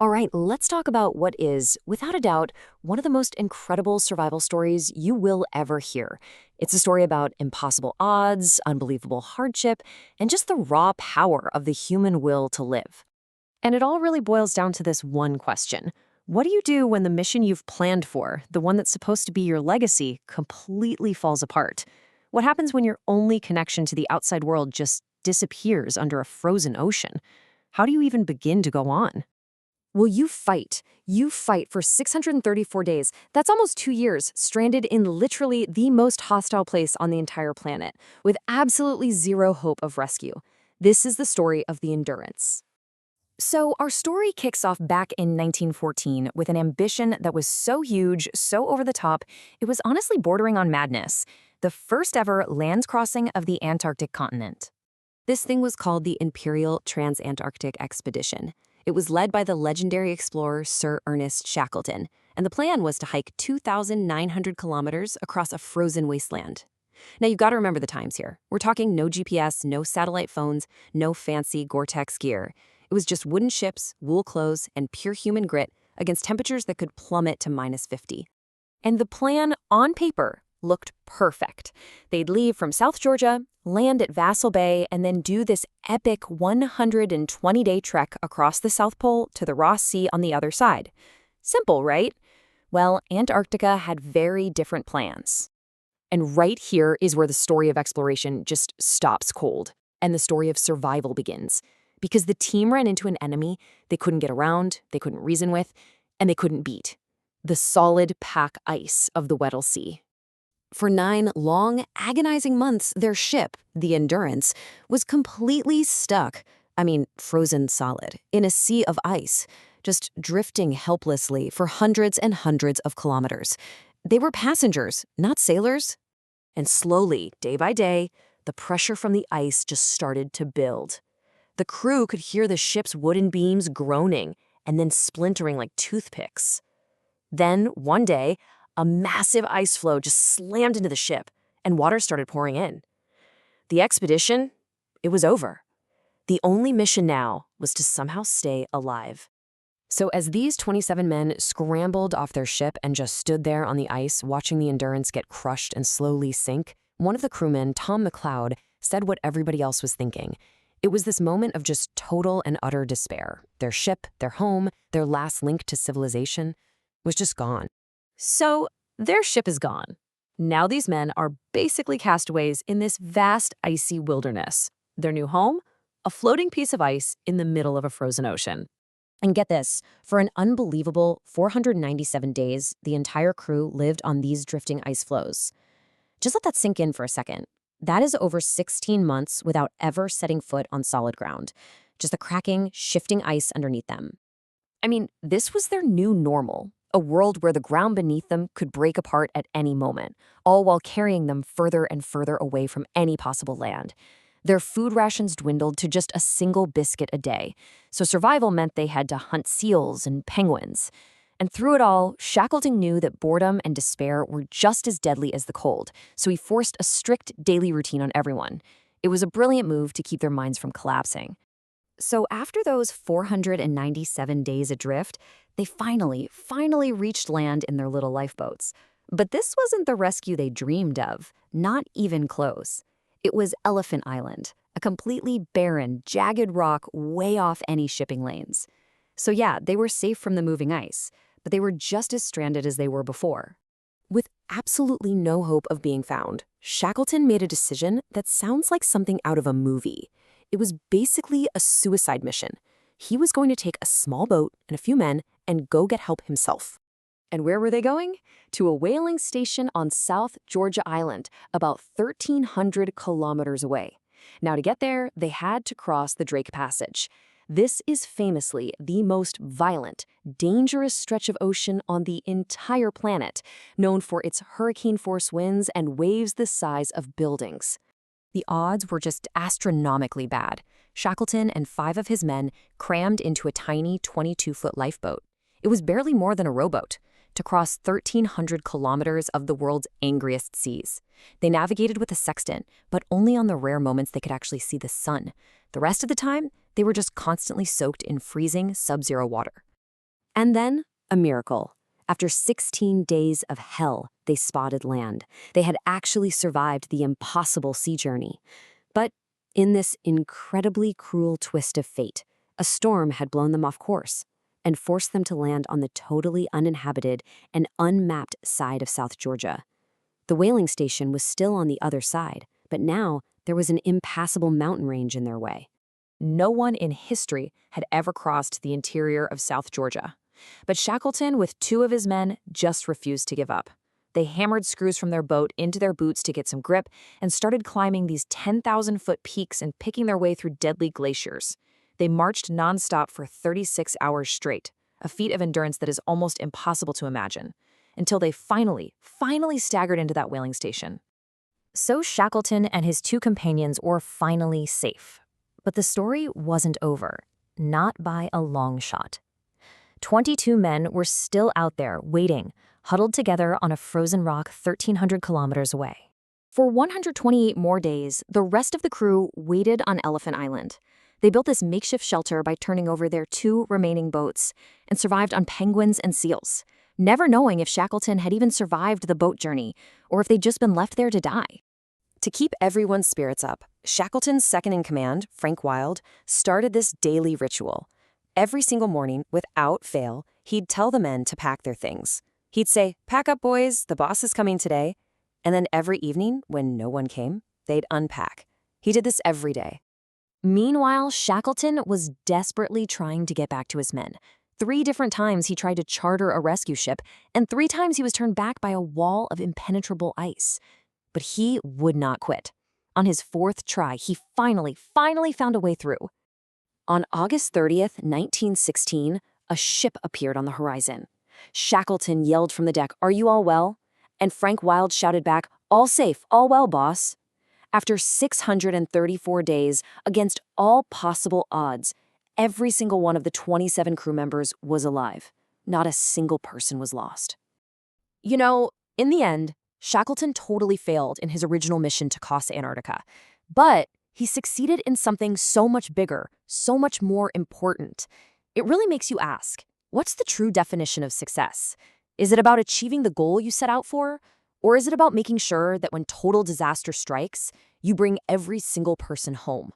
All right, let's talk about what is, without a doubt, one of the most incredible survival stories you will ever hear. It's a story about impossible odds, unbelievable hardship, and just the raw power of the human will to live. And it all really boils down to this one question. What do you do when the mission you've planned for, the one that's supposed to be your legacy, completely falls apart? What happens when your only connection to the outside world just disappears under a frozen ocean? How do you even begin to go on? Well, you fight. You fight for 634 days. That's almost 2 years, stranded in literally the most hostile place on the entire planet, with absolutely zero hope of rescue. This is the story of the Endurance. So, our story kicks off back in 1914 with an ambition that was so huge, so over the top, it was honestly bordering on madness. The first ever land crossing of the Antarctic continent. This thing was called the Imperial Transantarctic Expedition. It was led by the legendary explorer Sir Ernest Shackleton, and the plan was to hike 2,900 kilometers across a frozen wasteland. Now, you've got to remember the times here. We're talking no GPS, no satellite phones, no fancy Gore-Tex gear. It was just wooden ships, wool clothes, and pure human grit against temperatures that could plummet to -50. And the plan, on paper, looked perfect. They'd leave from South Georgia, land at Vassal Bay, and then do this epic 120-day trek across the South Pole to the Ross Sea on the other side. Simple, right? Well, Antarctica had very different plans. And right here is where the story of exploration just stops cold, and the story of survival begins. Because the team ran into an enemy they couldn't get around, they couldn't reason with, and they couldn't beat. The solid pack ice of the Weddell Sea. For 9 long, agonizing months, their ship, the Endurance, was completely stuck, frozen solid, in a sea of ice, just drifting helplessly for hundreds and hundreds of kilometers. They were passengers, not sailors. And slowly, day by day, the pressure from the ice just started to build. The crew could hear the ship's wooden beams groaning and then splintering like toothpicks. Then, one day, a massive ice floe just slammed into the ship, and water started pouring in. The expedition, it was over. The only mission now was to somehow stay alive. So as these 27 men scrambled off their ship and just stood there on the ice watching the Endurance get crushed and slowly sink, one of the crewmen, Tom McLeod, said what everybody else was thinking. It was this moment of just total and utter despair. Their ship, their home, their last link to civilization was just gone. So, their ship is gone. Now these men are basically castaways in this vast icy wilderness. Their new home? A floating piece of ice in the middle of a frozen ocean. And get this, for an unbelievable 497 days, the entire crew lived on these drifting ice floes. Just let that sink in for a second. That is over 16 months without ever setting foot on solid ground. Just the cracking, shifting ice underneath them. This was their new normal. A world where the ground beneath them could break apart at any moment, all while carrying them further and further away from any possible land. Their food rations dwindled to just a single biscuit a day, so survival meant they had to hunt seals and penguins. And through it all, Shackleton knew that boredom and despair were just as deadly as the cold, so he forced a strict daily routine on everyone. It was a brilliant move to keep their minds from collapsing. So after those 497 days adrift, they finally reached land in their little lifeboats. But this wasn't the rescue they dreamed of, not even close. It was Elephant Island, a completely barren, jagged rock way off any shipping lanes. So yeah, they were safe from the moving ice, but they were just as stranded as they were before. With absolutely no hope of being found, Shackleton made a decision that sounds like something out of a movie. It was basically a suicide mission. He was going to take a small boat and a few men and go get help himself. And where were they going? To a whaling station on South Georgia Island, about 1,300 kilometers away. Now, to get there, they had to cross the Drake Passage. This is famously the most violent, dangerous stretch of ocean on the entire planet, known for its hurricane-force winds and waves the size of buildings. The odds were just astronomically bad. Shackleton and 5 of his men crammed into a tiny 22-foot lifeboat. It was barely more than a rowboat to cross 1,300 kilometers of the world's angriest seas. They navigated with a sextant, but only on the rare moments they could actually see the sun. The rest of the time, they were just constantly soaked in freezing, sub-zero water. And then, a miracle. After 16 days of hell, they spotted land. They had actually survived the impossible sea journey. But in this incredibly cruel twist of fate, a storm had blown them off course and forced them to land on the totally uninhabited and unmapped side of South Georgia. The whaling station was still on the other side, but now there was an impassable mountain range in their way. No one in history had ever crossed the interior of South Georgia. But Shackleton, with 2 of his men, just refused to give up. They hammered screws from their boat into their boots to get some grip and started climbing these 10,000-foot peaks and picking their way through deadly glaciers. They marched nonstop for 36 hours straight, a feat of endurance that is almost impossible to imagine, until they finally staggered into that whaling station. So Shackleton and his 2 companions were finally safe. But the story wasn't over, not by a long shot. 22 men were still out there waiting, huddled together on a frozen rock 1,300 kilometers away. For 128 more days, the rest of the crew waited on Elephant Island. They built this makeshift shelter by turning over their 2 remaining boats and survived on penguins and seals, never knowing if Shackleton had even survived the boat journey or if they'd just been left there to die. To keep everyone's spirits up, Shackleton's second-in-command, Frank Wild, started this daily ritual. Every single morning, without fail, he'd tell the men to pack their things. He'd say, "Pack up, boys, the boss is coming today." And then every evening, when no one came, they'd unpack. He did this every day. Meanwhile, Shackleton was desperately trying to get back to his men. 3 different times he tried to charter a rescue ship, and 3 times he was turned back by a wall of impenetrable ice. But he would not quit. On his 4th try, he finally found a way through. On August 30th, 1916, a ship appeared on the horizon. Shackleton yelled from the deck, "Are you all well?" And Frank Wild shouted back, "All safe, all well, boss." After 634 days, against all possible odds, every single one of the 27 crew members was alive. Not a single person was lost. You know, in the end, Shackleton totally failed in his original mission to cross Antarctica. But he succeeded in something so much bigger, so much more important. It really makes you ask, what's the true definition of success? Is it about achieving the goal you set out for? Or is it about making sure that when total disaster strikes, you bring every single person home?